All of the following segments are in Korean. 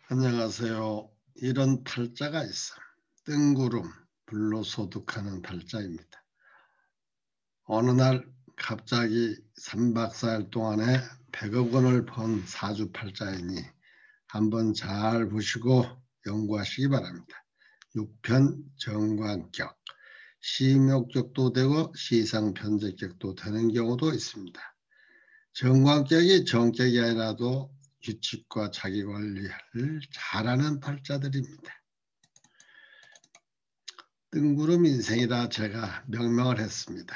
안녕하세요. 이런 팔자가 있어. 뜬구름, 불로소득하는 팔자입니다. 어느 날 갑자기 3박 4일 동안에 100억 원을 번 사주팔자이니 한번 잘 보시고 연구하시기 바랍니다. 6편 정관격, 시묘격도 되고 시상편제격도 되는 경우도 있습니다. 정관격이 정격이 아니라도 규칙과 자기관리를 잘하는 팔자들입니다. 뜬구름 인생이라 제가 명명을 했습니다.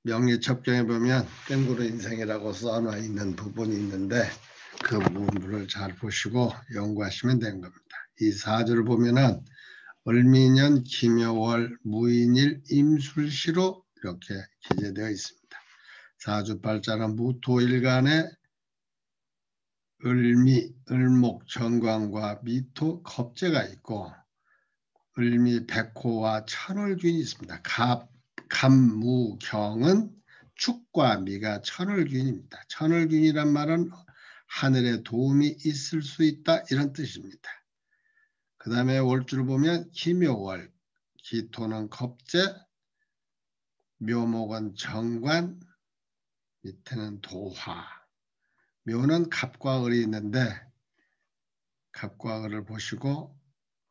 명리첩경에 보면 뜬구름 인생이라고 써놔 있는 부분이 있는데 그 부분을 잘 보시고 연구하시면 되는 겁니다. 이 사주를 보면은 을미년, 김여월, 무인일, 임술시로 이렇게 기재되어 있습니다. 사주팔자는 무토일간에 을미, 을목, 정관과 미토, 겁재가 있고 을미, 백호와 천월균이 있습니다. 갑무경은 축과 미가 천월균입니다. 천월균이란 말은 하늘에 도움이 있을 수 있다 이런 뜻입니다. 그 다음에 월주를 보면 기묘월, 기토는 겁재, 묘목은 정관, 밑에는 도화. 묘는 갑과 을이 있는데 갑과 을을 보시고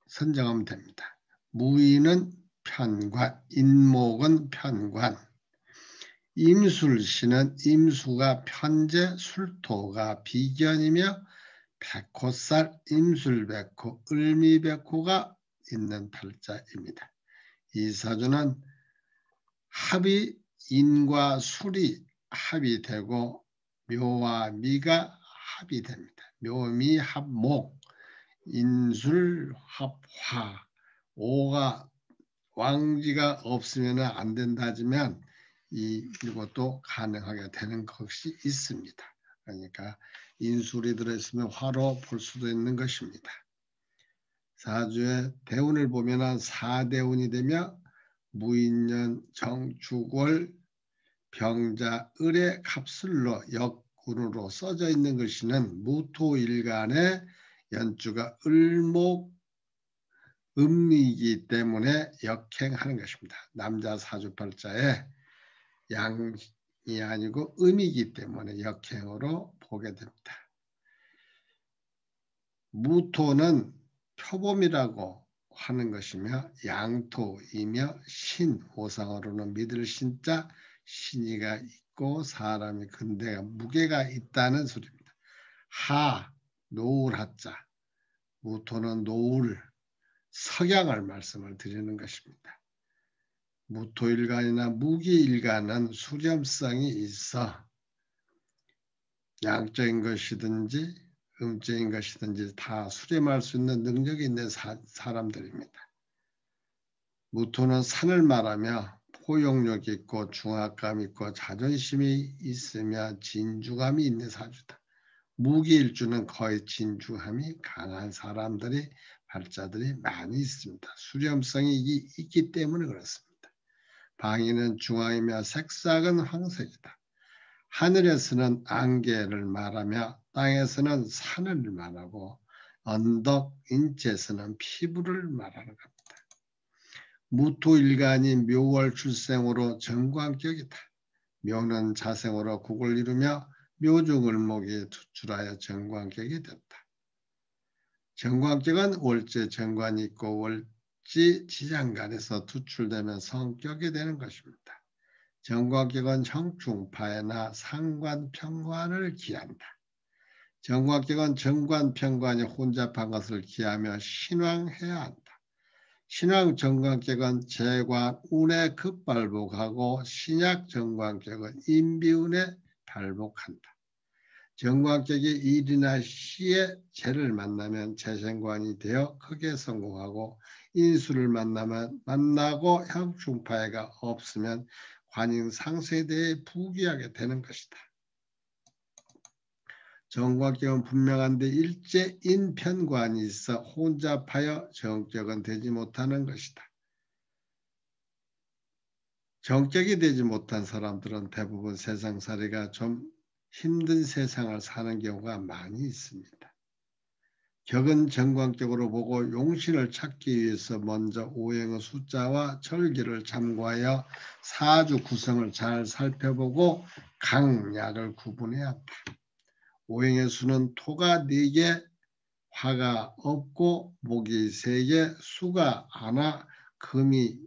선정하면 됩니다. 무인은 편관, 인목은 편관, 임술시는 임수가 편재, 술토가 비견이며 백호살, 임술백호, 을미백호가 있는 팔자입니다. 이 사주는 합이 인과 술이 합이 되고 묘와 미가 합이 됩니다. 묘미 합목, 인술 합화, 오가 왕지가 없으면 안 된다 하지만 이것도 가능하게 되는 것이 있습니다. 그러니까 인술이 들어있으면 화로 볼 수도 있는 것입니다. 사주의 대운을 보면 사대운이 되며 무인년, 정축월, 병자, 을의 갑술로 역운으로 써져 있는 것이는 무토일간의 연주가 을목, 음이기 때문에 역행하는 것입니다. 남자 사주팔자에 양이 아니고 음이기 때문에 역행으로 보게 됩니다. 무토는 표범이라고 하는 것이며 양토이며 신, 오상으로는 믿을 신자, 신이가 있고 사람이 근대가 무게가 있다는 소리입니다. 하, 노을 하자, 무토는 노을, 석양을 말씀을 드리는 것입니다. 무토일간이나 무기일간은 수렴성이 있어 양적인 것이든지 음적인 것이든지 다 수렴할 수 있는 능력이 있는 사람들입니다. 무토는 산을 말하며 포용력이 있고 중압감 있고 자존심이 있으며 진주감이 있는 사주다. 무기일주는 거의 진주함이 강한 사람들이 발자들이 많이 있습니다. 수렴성이 있기 때문에 그렇습니다. 방위는 중앙이며 색상은 황색이다. 하늘에서는 안개를 말하며 땅에서는 산을 말하고 언덕, 인체에서는 피부를 말하는 겁니다. 무토일간이 묘월 출생으로 정관격이다. 묘는 자생으로 국을 이루며 묘중을목이 투출하여 정관격이 됐다. 정관격은 월제 정관이 있고 월지 지장간에서 투출되면 성격이 되는 것입니다. 정관격은 형충파에나 상관평관을 기한다. 정관격은 정관평관이 혼잡한 것을 기하며 신왕해야 한다. 신왕 정관격은 재관 운에 급발복하고 신약 정관격은 인비운에 발복한다. 정관격이 일이나 시에 재를 만나면 재생관이 되어 크게 성공하고 인수를 만나고 형충파해가 없으면 관인 상세대에 부귀하게 되는 것이다. 정관격은 분명한데 일제 인편관이 있어 혼잡하여 정격은 되지 못하는 것이다. 정격이 되지 못한 사람들은 대부분 세상살이가 좀 힘든 세상을 사는 경우가 많이 있습니다. 격은 정광적으로 보고 용신을 찾기 위해서 먼저 오행의 숫자와 절기를 참고하여 사주 구성을 잘 살펴보고 강약을 구분해야 한다. 오행의 수는 토가 4개, 화가 없고 목이 3개, 수가 하나, 금이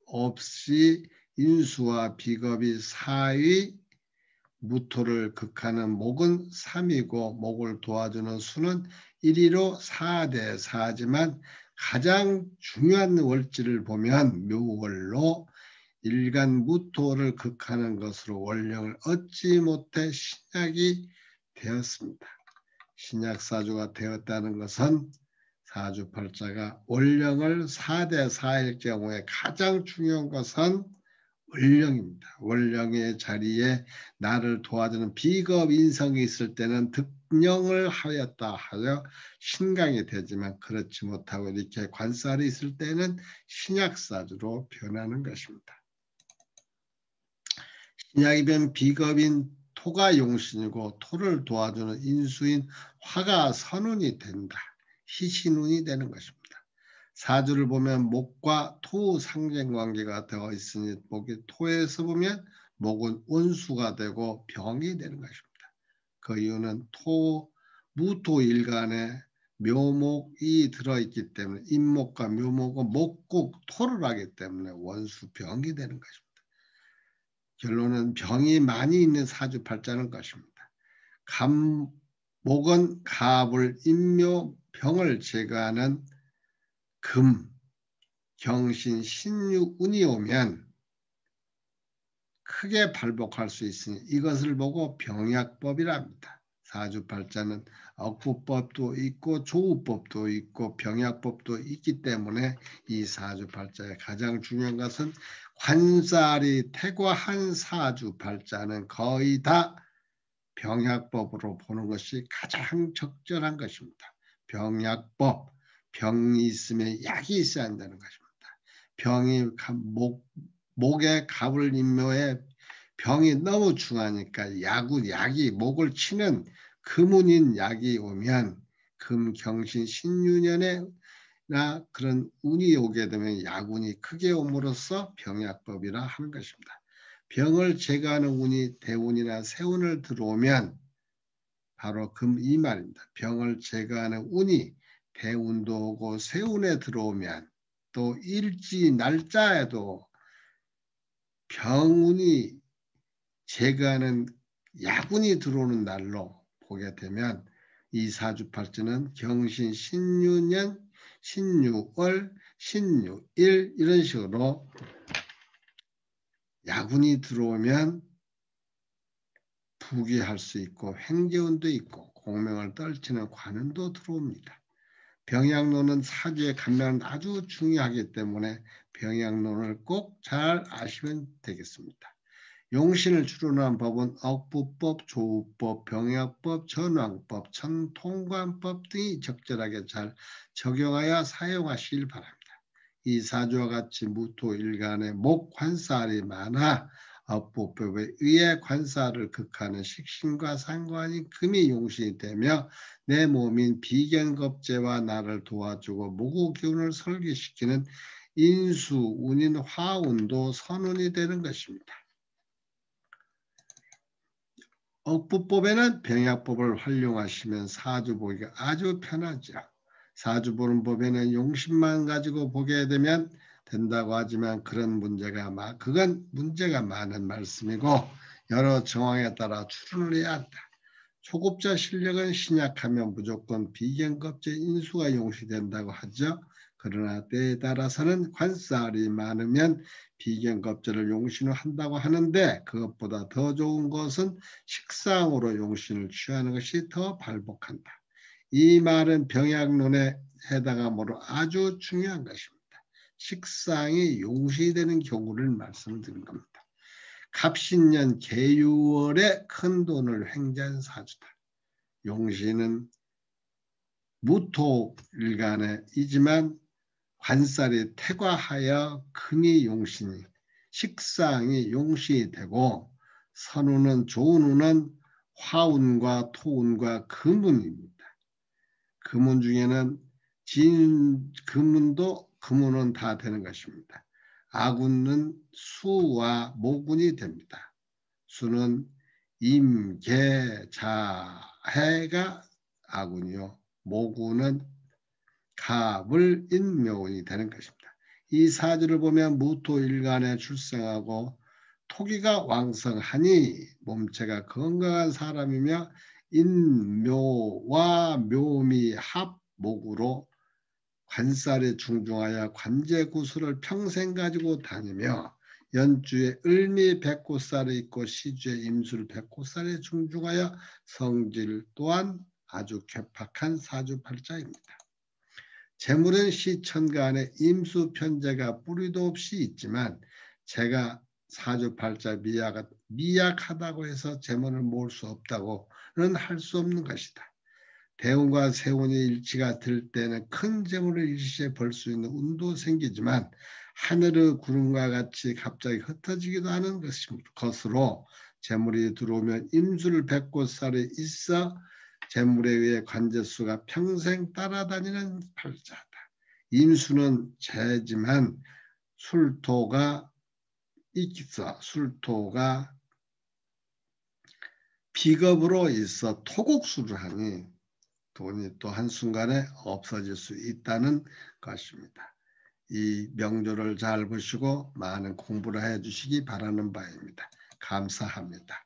없이 인수와 비겁이 4위, 무토를 극하는 목은 3이고 목을 도와주는 수는 1위로 4대 4지만 가장 중요한 월지를 보면 묘월로 일간 무토를 극하는 것으로 원령을 얻지 못해 신약이 되었습니다. 신약사주가 되었다는 것은 사주팔자가 원령을 4대 4일 경우에 가장 중요한 것은 원령입니다. 원령의 자리에 나를 도와주는 비겁 인성이 있을 때는 득령을 하였다 하여 신강이 되지만 그렇지 못하고 이렇게 관살이 있을 때는 신약사주로 변하는 것입니다. 신약이 된 비겁인 토가 용신이고 토를 도와주는 인수인 화가 선운이 된다. 희신운이 되는 것입니다. 사주를 보면 목과 토 상생관계가 되어 있으니 목이 토에서 보면 목은 원수가 되고 병이 되는 것입니다. 그 이유는 무토일간에 묘목이 들어있기 때문에 인목과 묘목은 목국 토를 하기 때문에 원수병이 되는 것입니다. 결론은 병이 많이 있는 사주팔자는 것입니다. 목은 갑을 인묘 병을 제거하는 금, 경신, 신유, 운이 오면 크게 발복할 수 있으니 이것을 보고 병약법이라 합니다. 사주팔자는 억부법도 있고 조우법도 있고 병약법도 있기 때문에 이 사주팔자의 가장 중요한 것은 관살이 태과한 사주팔자는 거의 다 병약법으로 보는 것이 가장 적절한 것입니다. 병약법, 병이 있으면 약이 있어야 한다는 것입니다. 병이 목에 갑을 인묘에 병이 너무 중하니까 약이 목을 치는 금운인 약이 오면 금경신 신유년에 나 그런 운이 오게 되면 약운이 크게 옴으로써 병약법이라 하는 것입니다. 병을 제거하는 운이 대운이나 세운을 들어오면 바로 이 말입니다. 병을 제거하는 운이 대운도 오고 세운에 들어오면 또 일지 날짜에도 병운이 제거하는 야군이 들어오는 날로 보게 되면 이 사주팔자는 경신 신유년, 신유월, 신유일 이런 식으로 야군이 들어오면 부귀할 수 있고 횡재운도 있고 공명을 떨치는 관운도 들어옵니다. 병약론은 사주의 감량은 아주 중요하기 때문에 병약론을 꼭 잘 아시면 되겠습니다. 용신을 추론한 법은 억부법, 조우법, 병약법, 전왕법, 천통관법 등이 적절하게 잘 적용하여 사용하시길 바랍니다. 이 사주와 같이 무토일간에 목관살이 많아 억부법에 의해 관살을 극하는 식신과 상관이 금이 용신이 되며 내 몸인 비견겁제와 나를 도와주고 모구기운을 설계시키는 인수, 운인, 화운도 선운이 되는 것입니다. 억부법에는 병약법을 활용하시면 사주 보기가 아주 편하죠. 사주 보는 법에는 용신만 가지고 보게 되면 된다고 하지만 그건 문제가 많은 말씀이고 여러 정황에 따라 추론을 해야 한다. 초급자 실력은 신약하면 무조건 비견겁제 인수가 용시된다고 하죠. 그러나 때에 따라서는 관살이 많으면 비견겁제를 용신을 한다고 하는데 그것보다 더 좋은 것은 식상으로 용신을 취하는 것이 더 발복한다. 이 말은 병약론에 해당하므로 아주 중요한 것입니다. 식상이 용신되는 경우를 말씀드린 겁니다. 갑신년 계유월에 큰 돈을 횡재한 사주다. 용신은 무토일간이지만 관살이 태과하여 금이 용신이 식상이 용신이 되고 선운은 좋은 운은 화운과 토운과 금운입니다. 금운 중에는 금운은 다 되는 것입니다. 아군은 수와 모군이 됩니다. 수는 임, 개, 자, 해가 아군이요. 모군은 갑을 인묘운이 되는 것입니다. 이 사주를 보면 무토일간에 출생하고 토기가 왕성하니 몸체가 건강한 사람이며 인묘와 묘미 합목으로 관살에 중중하여 관제구수를 평생 가지고 다니며 연주에 을미 백고살이 있고 시주에 임술 백고살에 중중하여 성질 또한 아주 괴팍한 사주팔자입니다. 재물은 시천가 안에 임수편제가 뿌리도 없이 있지만 제가 사주팔자 미약하다고 해서 재물을 모을 수 없다고는 할 수 없는 것이다. 대운과 세운의 일치가 들 때는 큰 재물을 일시에 벌 수 있는 운도 생기지만 하늘의 구름과 같이 갑자기 흩어지기도 하는 것으로 재물이 들어오면 임술 백고살이 있어 재물에 의해 관제수가 평생 따라다니는 팔자다. 임수는 재지만 술토가 있어 술토가 비겁으로 있어 토곡수를 하니 돈이 또 한순간에 없어질 수 있다는 것입니다. 이 명조를 잘 보시고 많은 공부를 해주시기 바라는 바입니다. 감사합니다.